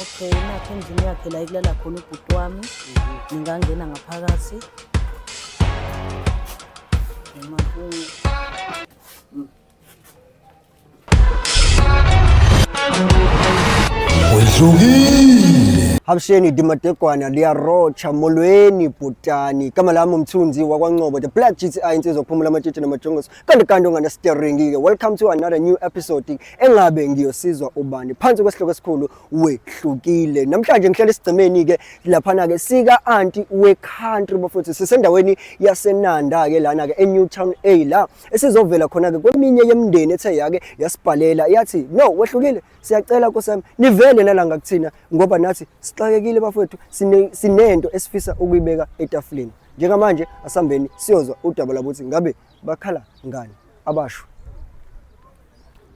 Okay, nakho endlini yakhe la ikulala khona ubhuti wami. Ngingangena ngaphakathi. Wedlukile Habsheni Dimadegwana liyarocha molweni bhutani kama lami umthunzi wakwaNcobo the Black GTI insizwa kuphumula amatshitshi namajongoso kanti ungana steering ke. Welcome to another new episode engabe ngiyosizwa ubani phansi kwesihloko esikhulu Wedlukile. Namhlanje ngihlala isigcemeni ke laphana ke sika aunty we country bafuthu sisendaweni yaseNanda ke lana ke eNewtown A la esizovela khona ke kweminye yemndeni ethe yake yasibhalela yathi no Wedlukile siyacela kusami nivele nalanga kuthina ngoba nathi sixakekile bafowethu sinento esifisa ukuyibeka etafuleni. Njengamanje asambeni siyozwa udaba labuthi ngabe bakhala ngani abasho.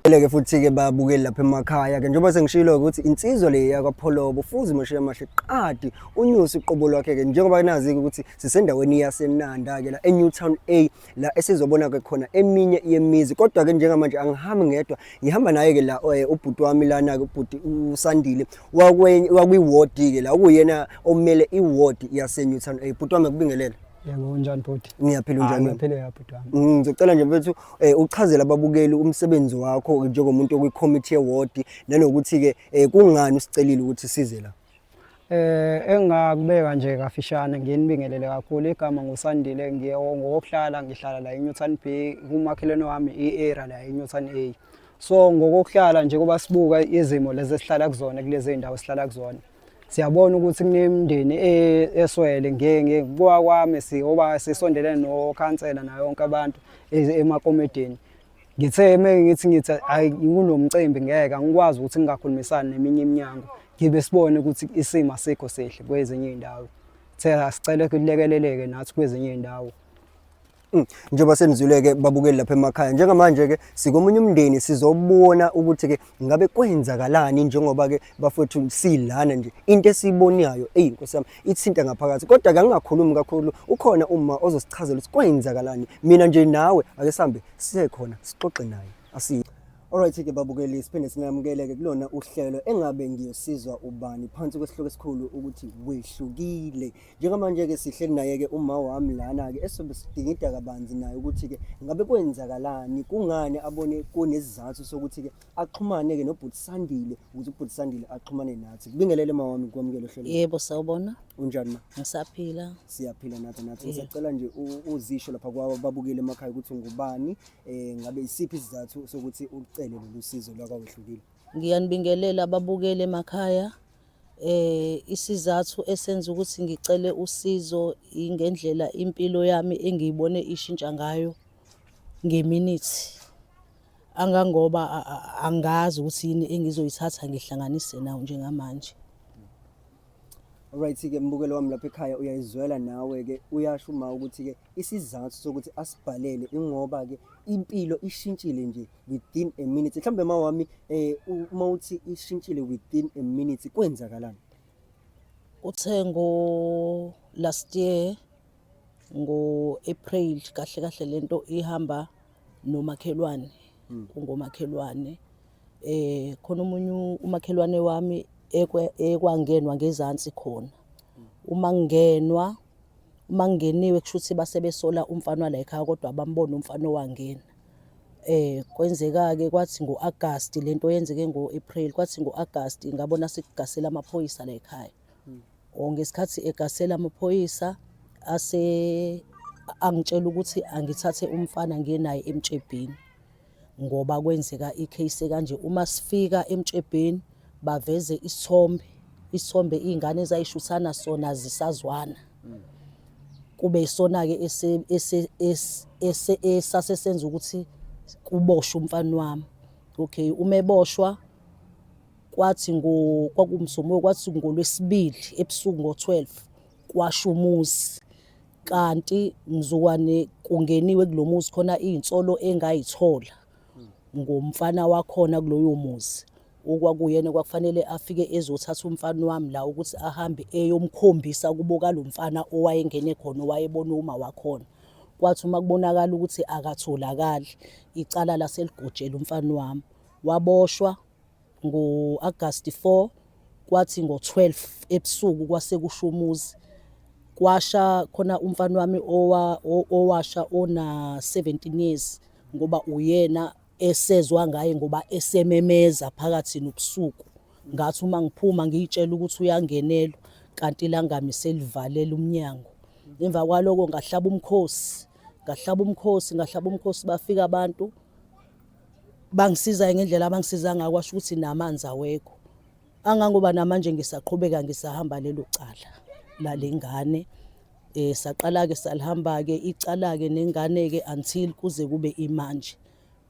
Ke futhi ke babukeli lapha emakhaya ke njengoba sengishilo ukuthi insizwa le yakwaPholobo futhi mashiya mahle qadi unyusi iqobo lwakhe ke njengoba nazi ukuthi sisendaweni yaseNanda ke la eNewtown A la esizobona ke khona eminye yemizi kodwa ke njengamanje angihambi ngedwa ngihamba naye ke la ubhuti wami lana ke ubhuti uSandile wakwi-ward ke la ukuyena omele i-ward yaseNewtown A. Ubhuti wami kubingelela. Yebo njani bhuti? Ngiyaphila njani? Ngiyaphila bhuti wami. Ngizocela nje mfethu uchazela ababukeli umsebenzi wakho njengomuntu okwi-committee ye-ward nanokuthi ke kungani usicelile ukuthi size la. Engakubeka nje kafishane nginibingelele kakhulu igama nguSandile ngokuhlala ngihlala la eNewtown B kumakhelwane wami i-area la eNewtown A. So ngokuhlala nje kuba sibuka izimo lezi esihlala kuzona kulezi ndawo esihlala kuzona. Siyabona ukuthi kunemndeni eswele ngeke kuwa kwami siyoba sisondelene nokhansela nayo yonke abantu emakomedini. Ngithe ngithi kunomcimbi ngeke ngikwazi ukuthi ngingakhulumisana neminye iminyango ngibe sibone ukuthi isimo asikho sehle kwezinye indawo. Sicela sicela ukulekeleleke nathi kwezinye indawo. Njengoba senizuleke babukeli lapha emakhaya njengamanje ke sikomunye umndeni sizobona ukuthi ke ngabe kwenzakalani njengoba ke bafethu silana nje into esibonayo Nkosiyami ithinta ngaphakathi kodwa ke angingakhulumi kakhulu ukhona uma ozosichazela ukuthi kwenzakalani mina nje nawe ake sihambe siye khona sixoxe naye asi. Alright ke babukeli siphinde singamukeleke kulona uhlelo engabe ngiyosizwa ubani phansi kwesihloko esikhulu ukuthi Wedlukile. Njengamanje ke sihleli naye ke uma wami lana ke esobe sidingida kabanzi naye ukuthi ke ngabe kwenzakalani kungani abone kunesizathu sokuthi ke axhumane ke nobhuti Sandile ukuthi ubhuti Sandile axhumane nathi. Kubingelele mawami kwamukela uhlelo. Yebo sawubona. Unjani ma? Ngisaphila. Siyaphila nathi. Ngisacela nje uzisho lapha kwabo babukele emakhaya ukuthi ngubani ngabe isiphi isizathu sokuthi ucele lolu sizo lwakwaWedlukile. Ngiyanibingelela ababukeli emakhaya. Isizathu esenza ukuthi ngicele usizo ingendlela impilo yami engiyibone ishintsha ngayo ngeminithi. Angangoba angazi ukuthi yini engizoyithatha ngihlanganise nawo njengamanje. Alright ke mbukelo wami lapha ekhaya uyayizwela nawe ke uyasho uma ukuthi ke isizathu sokuthi asibhalele ingoba ke impilo ishintshile nje within a minute. Mhlambe mawami uma uthi ishintshile within a minute kwenzakalani? Uthengo last year ngo April kahle lento ihamba nomakhelwane kungomakhelwane khona umunye umakhelwane wami ekwangenwa ngezansi khona uma ngeniwe kushuthi basebesola umfana la ekhaya kodwa abambona umfana owangena kwenzeka ke kwathi ngoAugust lento yenzeke ngoApril kwathi ngoAugust ngabona sikugasela amaphoyisa la ekhaya ngesikhathi egasela amaphoyisa angitshela ukuthi angithathe umfana ngenaye emtshebheni ngoba kwenzeka icase kanje uma sifika emtshebheni baveze isithombe izingane ezayishuthana sona zisazwana kube isona ke esasesenza ukuthi kuboshwe umfana wami. Okay, umeboshwa kwathi kwakumsomo kwathi ngolwesibili ebusuku ngo12 kwasha umuzi kanti mzukwane kungeniwe kulomuzi khona izinsolo engayithola ngomfana wakhona kuloyo muzi okwakuyena kwakufanele afike ezothatha umfana wami la ukuthi ahambe eyomkhombisa kuboka lo mfana owayengene khona owayebona uma wakhona. Kwathi uma kubonakala ukuthi akatholakali icala laseligojela umfana wami waboshwa ngoAugust 4 kwathi ngo-12 ebusuku kwase kusha umuzi. Kwasha khona umfana wami owasha ona 17 years ngoba uyena esezwa ngaye ngoba esememeza phakathi nobusuku. Ngathi uma ngiphuma ngiyitshela ukuthi uyangenelwa kanti ilangami selivalela umnyango. Emva kwaloko ngahlaba umkhosi bafika abantu bangisiza ngendlela abangisiza ngayo kwasho ukuthi namanzi awekho. Angangoba namanje ngisaqhubeka ngisahamba lelo cala lalengane. Saqala ke salihamba ke icala ke nengane ke until kuze kube imanje.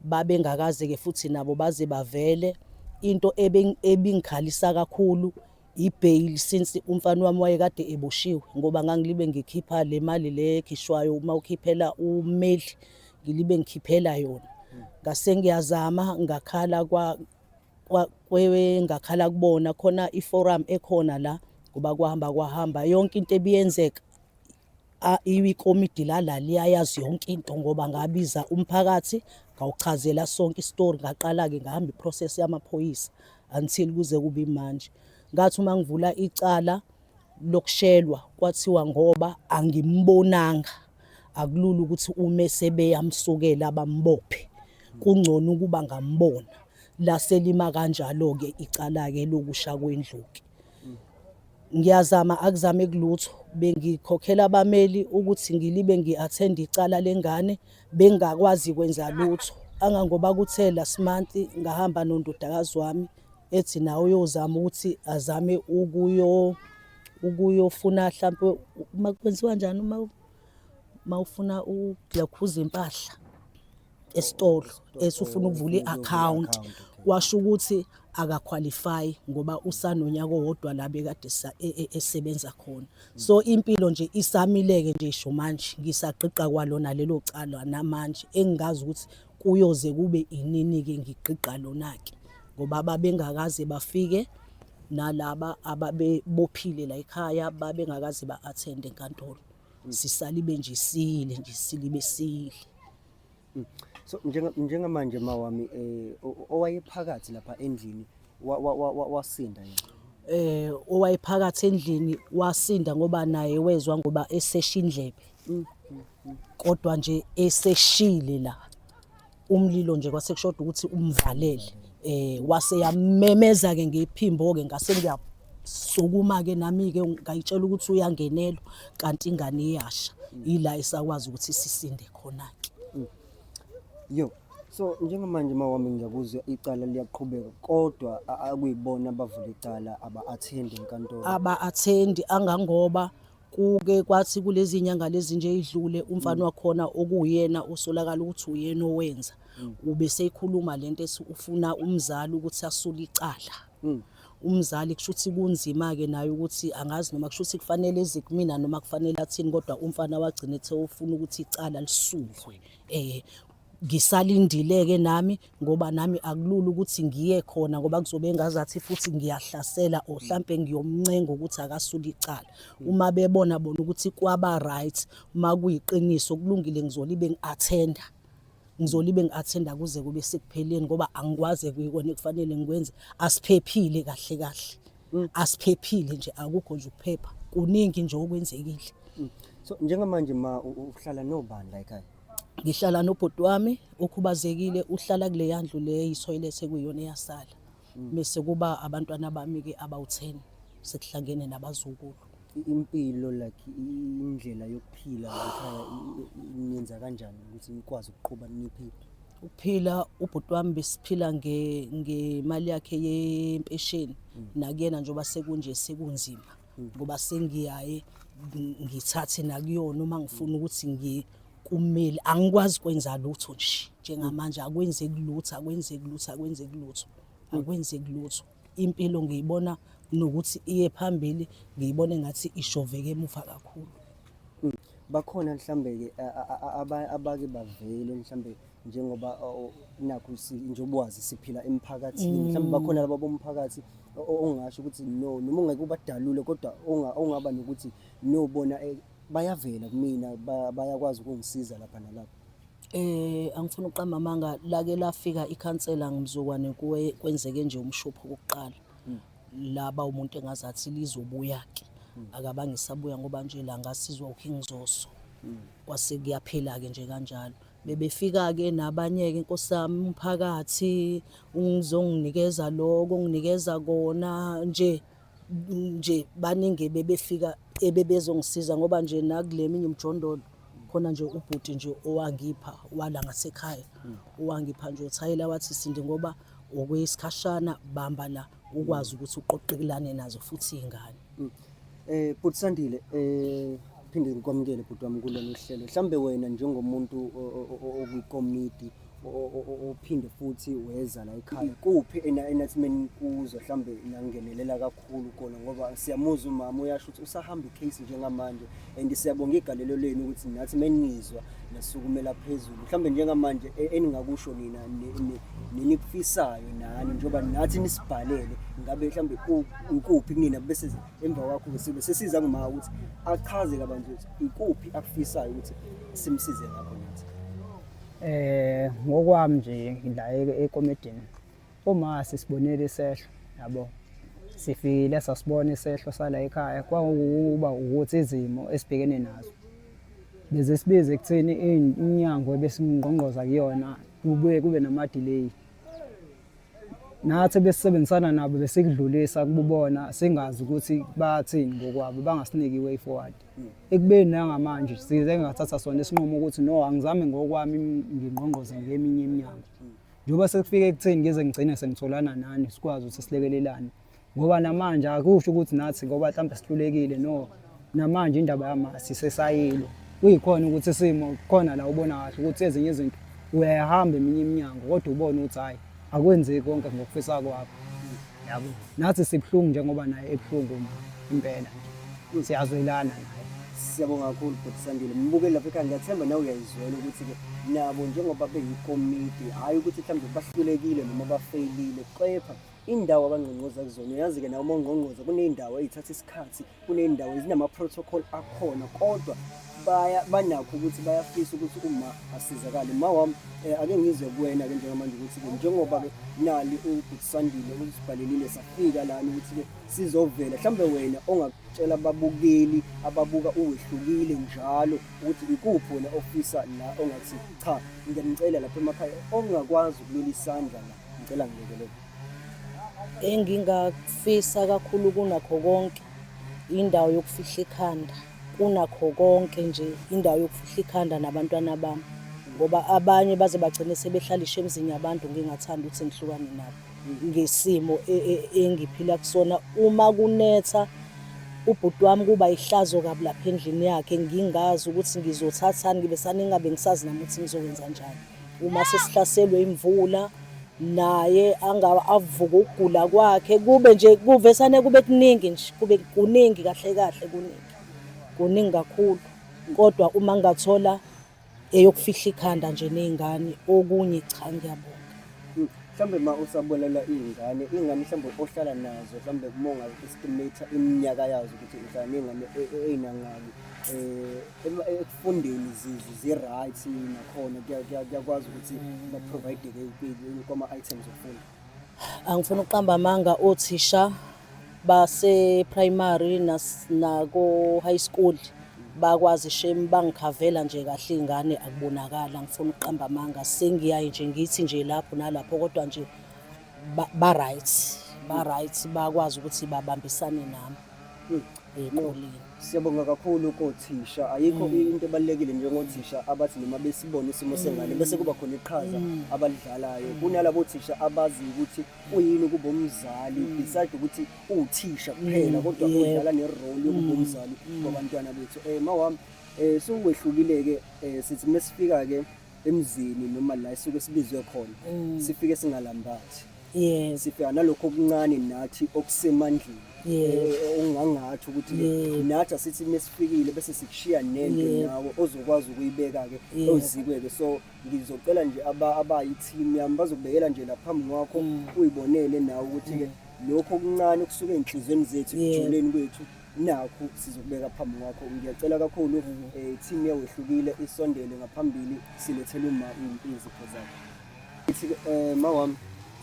Babengakaze ke futhi nabo baze bavele. Into ebingikhalisa kakhulu ibail since umfana wami wayekade eboshiwe ngoba ngangilibe ngikhipha le mali le ekhishwayo uma ukhiphela umeli ngilibe ngikhiphela yona. Ngase ngiyazama ngakhala ngakhala kubona khona iforum ekhona la ngoba kwahamba yonke into ebiyenzeka ikomidi la liyayazi yonke into ngoba ngabiza umphakathi ngawuchazela sonke istory. Ngaqala ke ngahamba iprocess yamaphoyisa until kuze kube manje. Ngathi uma ngivula icala lokushelwa kwathiwa ngoba angimbonanga akulula ukuthi ume sebeyamsukela bambophe, kungcono ukuba ngambona. Laselima kanjalo ke icala ke lokusha kwendluki. Ngiyazama akuzame kulutho bengikhokhela abameli ukuthi ngilibe ngi-attend icala lengane bengakwazi kwenza lutho. Angangoba kuthe last month ngahamba nondodakazi wami ethi nawe uyozama ukuthi azame ukuyofuna mhlambe makwenziwa kanjani uma ufuna ukuyakhuza impahla esitolo esufuna ukuvula i-account. Washo ukuthi akaqualify ngoba usanonyaka owodwa la bekade esebenza khona. So impilo nje isamileke nje isho manje ngisagqiqa kwalona lelo cala namanje engingazi ukuthi kuyoze kube inini ke ngigqiqa lona ke ngoba babengakaze bafike nalaba ababebophile la ekhaya babengakaze ba-attend enkantolo. Sisalibe nje silibe sile. So njengamanje mawami owayephakathi lapha endlini wasinda yena. Owayephakathi endlini wasinda ngoba naye wezwa ngoba esesha indlebe. Kodwa nje eseshile la umlilo nje kwase kushoda ukuthi umvalele. Wase yamemeza ke ngephimbo ke ngase ngiyasukuma ke nami ke ngayitshela ukuthi uyangenelwa kanti ingane iyasha. Ila esakwazi ukuthi sisinde khona ke. Yo, so njengamanje mawami ngiyakuzwa icala liyaqhubeka kodwa akuyibona abavula icala aba-attend enkantolo. Aba-attend angangoba kuke kwathi kulezi nyanga lezi nje idlule umfana wakhona okuyena usolakala ukuthi uyena owenza. Ube seyikhuluma lento ethi ufuna umzali ukuthi asule icala. Umzali kushuthi kunzima ke naye ukuthi angazi noma kushuthi kufanele ezikumina noma kufanele athini kodwa umfana wagcina ethe ufuna ukuthi icala lisukwe. Ngisalindile ke nami ngoba nami akulula ukuthi ngiye khona ngoba kuzobe ngazathi futhi ngiyahlasela o mhlambe ngiyomncenga ukuthi akasule icala. Uma bebona bona ukuthi kwaba right uma kuyiqiniso kulungile ngizolibe ngi-attenda kuze kube sekupheleni ngoba angikwaze kuyikona kufanele ngikwenze. Asiphephile kahle asiphephile nje akukho nje ukuphepha kuningi nje okwenzekile. So njengamanje uhlala nobani la ekhaya? Ngihlala nobhuti wami okhubazekile uhlala kule yandlu le yitoilet ekuyona eyasala. Bese kuba abantwana bami ke abawu10 sekuhlangene nabazukulu. Impilo like indlela yokuphila ekhaya niyenza kanjani ukuthi nikwazi ukuqhubha niphile? Ukuphila ubhuti wami besiphila ngemali yakhe yempesheni nakuyena njoba sekunje sekunzima ngoba sengiyaye ngithathe nakuyona uma ngifuna ukuthi kumele angikwazi kwenza lutho nje njengamanje akwenzeki lutho. Impilo ngiyibona nokuthi iye phambili ngiyibona ngathi ishoveke emuva kakhulu. Bakhona mhlambe ke abake bavele mhlambe njengoba nakho nje ubwazi siphila emphakathini mhlambe bakhona laba bomphakathi ongasho ukuthi no noma ungeke ubadalule kodwa ongaba nokuthi nobona bayavela kumina bayakwazi ukungisiza lapha nalapha. Angifuna uqamba amanga lake lafika ikhansela ngimzukwane kuwe kwenzeke nje umshopho kokuqala. laba umuntu engazathi lizobuya-ke akabange sabuya ngoba nje la ngasizwa uKing Zoso kwase kuyaphela-ke nje kanjalo. Bebefika-ke nabanye-ke Nkosi yami umphakathi ungizonginikeza lokho nginikeza kona nje baningi bebefika ebebezongisiza ngoba nje nakule minye umjondolo khona nje ubhuti nje owangipha wala ngasekhaya owangipha nje uthayela wathi Sindi ngoba okwesikhashana bamba la ukwazi ukuthi uqoqelane nazo futhi izingane. Bhuti Sandile, phinde ngikwamukele bhuti wami kulona uhlelo. Mhlambe wena njengomuntu okwikomiti ophinde futhi weza la ekhaya, kuphi enathi menikuzo mhlambe nangenelela kakhulu kona ngoba siyamuzwa umama uyasho ukuthi usahamba icase njengamanje and siyabonga igalelo lenu ukuthi nathi menizwa nasukumela phezulu. Mhlambe njengamanje eningakusho nina nikufisayo nani njengoba nathi nisibhalele ngabe mhlambe ukuphi kunina bese emva kwakho bese sesiza nguma ukuthi achaze kabanzi ukuthi ikuphi akufisayo ukuthi simsize ngakho nathi. Ngokwami nje la ekomedini uma sisibonile isehlo yabo sifikile sasibona isehlo sala ekhaya kwakuba ukuthi izimo esibhekene nazo bese sibize ekutheni inyango besingqongqoza kuyona kubuye kube nama delay nathi besebenzisana nabo besikudlulisa kubona singazi ukuthi bathini ngokwabo bangasiniki way forward. Ekubeni nangamanje size ngathatha sona isinqumo ukuthi no angizame ngokwami ngingqongqoze ngeminye iminyango njengoba sekufika ekutheni ngeze ngigcine sengitholana nani sikwazi ukuthi silekelelane ngoba namanje akusho ukuthi nathi ngoba mhlawumbe sihlulekile no namanje indaba yamasi sesayilo kuyikhona ukuthi isimo khona la ubona kahle ukuthi ezinye izinto uyahamba eminye iminyango kodwa ubone ukuthi hayi akwenzeki konke ngokufisa kwakho yabo nathi sibhlungu njengoba naye ebhlungu impela siyazwelana naye. Siyabonga kakhulu Bhuti Sandile. Mbukeli lapha ekhaya ngiyathemba nawe uyayizwela ukuthi ke nabo njengoba beyikomiti hayi ukuthi mhlawumbe bahlulekile noma bafailile kepha indawo abangqongqoza kuzona uyazi ke nawo umangqongqoza kuneyindawo ezithatha isikhathi kuneyindawo ezinama protocol akhona kodwa banakho ukuthi bayafisa ukuthi uma asizakale. Mawami ake ngizwe kuwena ke njengamanje ukuthi ke njengoba ke nali uBhuti Sandile usibhalelile safika lana ukuthi ke sizovela mhlambe wena ongakutshela ababukeli ababuka uwehlukile njalo ukuthi ikuphi wena ofisa la ongathi cha ngiyanicela lapha emakhaya ongakwazi ukulula isandla la ngicela ngilekelele. Engingafisa kakhulu kunakho konke indawo yokufihla ikhanda kunakho konke nje indawo yokufihla ikhanda nabantwana bami ngoba abanye baze bagcine sebehlalisha emzini yabantu ngingathanda ukuthi ngihlukane nabo ngesimo engiphila kusona. Uma kunetha ubhuti wami kuba ihlazo kabi lapha endlini yakhe ngingazi ukuthi ngizothathani ngibe saningabe ngisazi nami ukuthi ngizokwenza njani. Uma sesihlaselwe imvula naye avuka ukugula kwakhe kube nje kuvesane kube kuningi nje kube kuningi kahle kahle kuningi kakhulu kodwa uma ngathola eyokufihla ikhanda nje nezingane okunye cha ngiyabonga. Mhlambe ma usabolela izingane mhlambe ohlala nazo mhlambe kumonga estimate iminyaka yazo ukuthi uhlala nezingane einangani ekufundeni zi-right nakhona kuyakwazi ukuthi ba provide kuma items ofunda. Angifuna uqamba amanga othisha base primary nako high school bakwazi shame bangikhavela nje kahle izingane akubonakala. Ngifuna uqamba amanga sengiyaye nje ngithi nje lapho nalapho kodwa nje ba right bakwazi ukuthi babambisane nami eqolini. Siyabonga kakhulu kothisha. Ayikho into ebalekile njengothisha abathi noma besibona isimo sengane bese kuba khona iqhaza abalidlalayo. Kunalabo thisha abazi ukuthi uyini kuba umzali beside ukuthi uthisha kuphela kodwa udlala nerole yokuba umzali wabantwana bethu. Mawami suwehlukile ke sithi mesifika ke emzini noma la isuke sibizwe khona sifike singalambathi. Yes. Sifika nalokho okuncane nathi okusemandleni. Ungangathi ukuthi nathi asithi mesifikile bese sikushiya nento nawe ozokwazi ukuyibeka ke ozikweke. So ngizocela nje abayi-team yami bazokubekela nje la phambi kwakho uyibonele nawe ukuthi ke lokho okuncane kusuke enhlizweni zethu ejuleni kwethu nakho sizokubeka phambi kwakho. Ngiyacela kakhulu team yawehlukile isondele ngaphambili silethele uma izipho zakho. Ithi mawami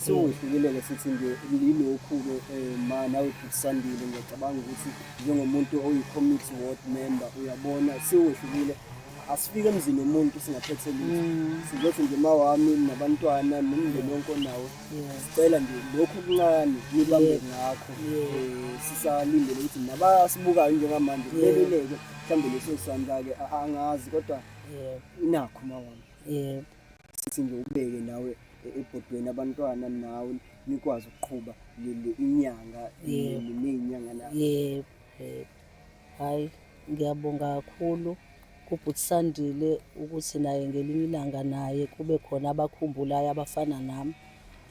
Sewehlukile-ke sithi nje yilokhu-ke ma nawe Bhutisandile ngiyacabanga ukuthi njengomuntu oyi-committee ward member uyabona sewehlukile. Asifike emzini womuntu singaphethe lutho, sizothi nje mawami nabantwana nomndeni wonke onawo sicela nje lokhu okuncane nibambe ngakho. Sisalindele ukuthi nabasibukayo njengamanje beluleke mhlawumbe leso sandla-ke angazi kodwa inakho mawami. Sithi nje ubeke nawe ebhodweni abantwana nawe nikwazi ukuqhuba inyanga ney'nyanga nayo. Yebo, hhayi ngiyabonga kakhulu kuBhutisandile ukuthi naye ngelinye ilanga naye kube khona abakhumbulayo abafana nami.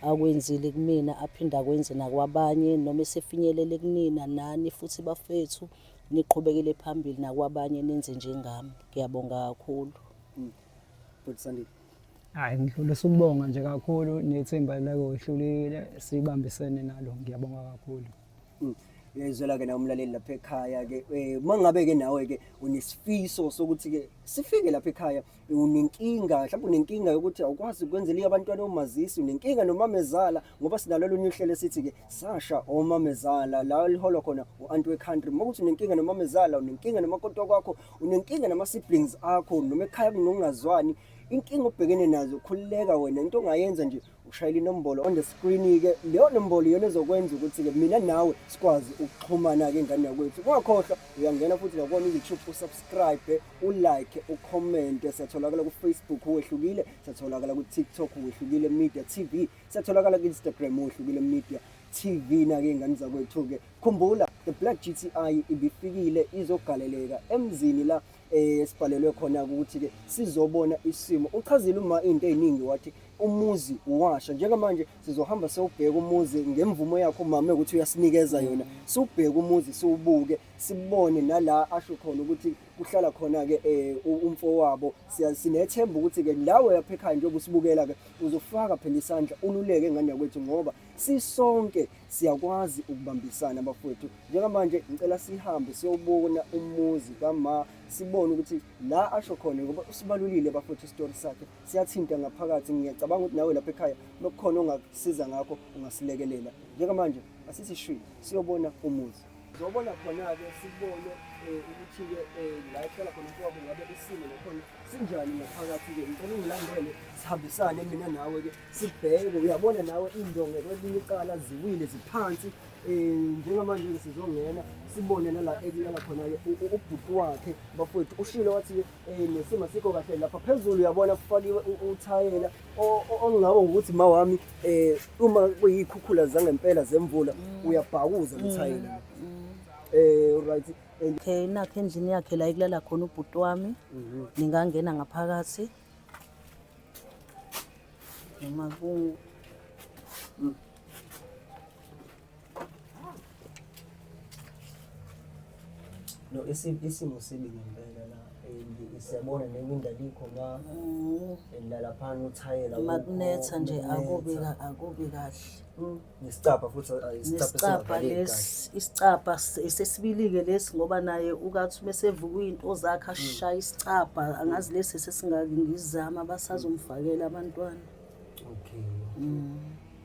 Akwenzile kumina aphinde akwenze nakwabanye, noma esefinyelele kunina nani futhi bafethu niqhubekele phambili nakwabanye nenze njengami. Ngiyabonga kakhulu. Bhutisandile. Hhayi ngidlulisa ukubonga nje kakhulu nethemba lakohlulile sibambisene nalo, ngiyabonga kakhulu. Uyayizwela-ke nawe umlaleli lapha ekhaya-ke uma ngabe-ke nawe-ke unesifiso sokuthi-ke sifike lapha ekhaya unenkinga, mhlawumbe unenkinga yokuthi awukwazi ukwenzela abantwana omazisi, unenkinga nomamezala ngoba sinalo olunye uhlelo esithi-ke Sasha omamezala la liholwa khona u-anti we-country. Uma kuthi unenkinga nomamezala, unenkinga nomakoti wakho, unenkinga nama-siblings akho, noma ekhaya kunokungazwani, inkinga obhekene nazo khululeka wena, into ongayenza nje ushayela inombolo on the screen-ke. Leyo nombolo iyona ezokwenza ukuthi-ke mina nawe sikwazi ukuxhumana-ke ngane yakwethu. Ungakhohlwa uyangena futhi nakubona i-YouTube usubscribe, ulike, ucommente. Siyatholakala ku-Facebook uwehlukile, siyatholakala ku-TikTok uwehlukile Media TV, siyatholakala ku-Instagram uwehlukile Media TV. Na-ke ngane zakwethu-ke khumbula the Black GTI ibifikile izogaleleka emzini la esibhalelwe khona ukuthi-ke sizobona isimo. Uchazile uma into ey'ningi wathi umuzi uwasha. Njengamanje sizohamba siyobheka umuzi ngemvumo yakho mama ukuthi uyasinikeza yona. Siwubheke umuzi siwubuke sibone nala asho khona ukuthi kuhlala khona-ke umfowabo. Sinethemba ukuthi-ke lawe yapha ekhaya njengoba usibukela-ke uzofaka phela isandla ululeke engane yakwethu ngoba sisonke siyakwazi ukubambisana bafowethu. Njengamanje ngicela sihambe siyobona umuzi kama sibone ukuthi la asho khona ngoba usibalulile bafowethu isitori sakhe siyathinta ngaphakathi. Ngiyacabanga ukuthi nawe lapha ekhaya nokukhona ongasiza ngakho ungasilekelela. Njengamanje asithi shwi siyobona umuzi, sizobona khona-ke sibone ukuthi-ke la ehlala khona umfowabo ngabe isimo nakhona sinjani ngaphakathi-ke. Ngicela ungilandele sihambisane mina nawe-ke sibheke. Uyabona nawe indonga kwelinye icala ziwile ziphansi. Njengamanje-ke sizongena sibone nala ekulala khona-ke ubhuti wakhe bafowethu. Ushilo wathi-ke nesimo asikho kahle lapha phezulu. Uyabona kufakiwe uthayela ongingabo ukuthi mawami uma kuyikhukhula zangempela zemvula uyabhakuza uthayela. Right. Okay, nakho endlini yakhe la ekulala khona ubhuti wami. Ningangena ngaphakathi noma no isimo sibi ngempela la. Siyabona nemindalikho ma lalaphana uthayela makunetha nje akubi kahle. Nesicapha futhi Isicapha lesi, isicapha sesibili-ke lesi ngoba naye ukathi mesevuka into zakhe ashaya isicapha. Angazi lesi sesingangizama basazomfakela abantwana. Okay.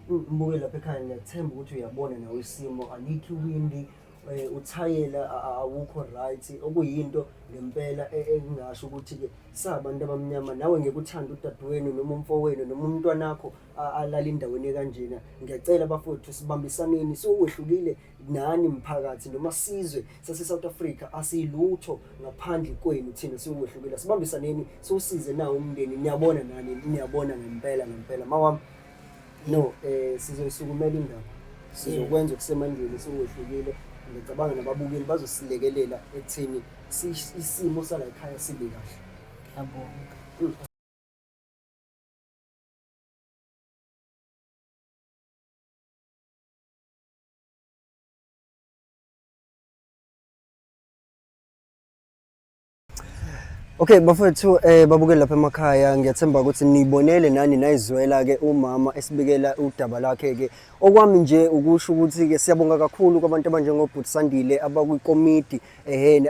Mbuke lapha ekhaya ngiyathemba ukuthi uyabona nawe isimo alikho iwindi. Uthayela awukho right, okuyinto ngempela engingasho ukuthi-ke sabantu abamnyama nawe ngekuthanda udadewenu noma umfowenu noma umntwanakho alala endaweni ekanjena. Ngiyacela bafowethu sibambisaneni siwehlukile nani mphakathi noma sizwe sase-South Africa asilutho ngaphandle kwenu thina siwehlukile. Sibambisaneni siwusize nawo umndeni. Niyabona nani, niyabona ngempela mawami. No, sizoyisukumela indaba, sizokwenza okusemandleni siwehlukile. Ngicabanga nababukeli bazosilekelela ekutheni isimo sala ekhaya sibe kahle. Ngiyabonga. Okay bafethu babukeli lapha emakhaya ngiyathemba ukuthi nibonele nani nayizwela ke umama esibikela udaba lakhe ke okwami nje ukusho ukuthi ke siyabonga kakhulu kwabantu abanjengobhuti Sandile abakwikomiti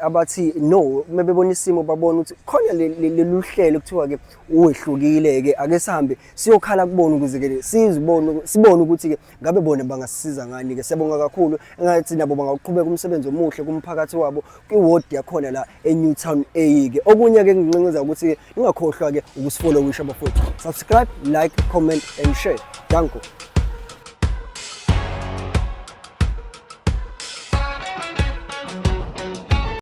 abathi no mebebona isimo babona ukuthi khona lelu hlelo kuthiwa ke uwehlukile ke ake sihambe siyokhala kubona ukuze ke sibone ukuthi ke ngabe bona bangasisiza ngani ke siyabonga kakhulu engathi nabo bangaqhubeka umsebenzi omuhle kumphakathi wabo kwiward yakhona la eNewtown A ke okunye ke ngincinqeza ukuthi ningakhohlwa ke ukusifollowisha bafowethu subscribe like comment and share danko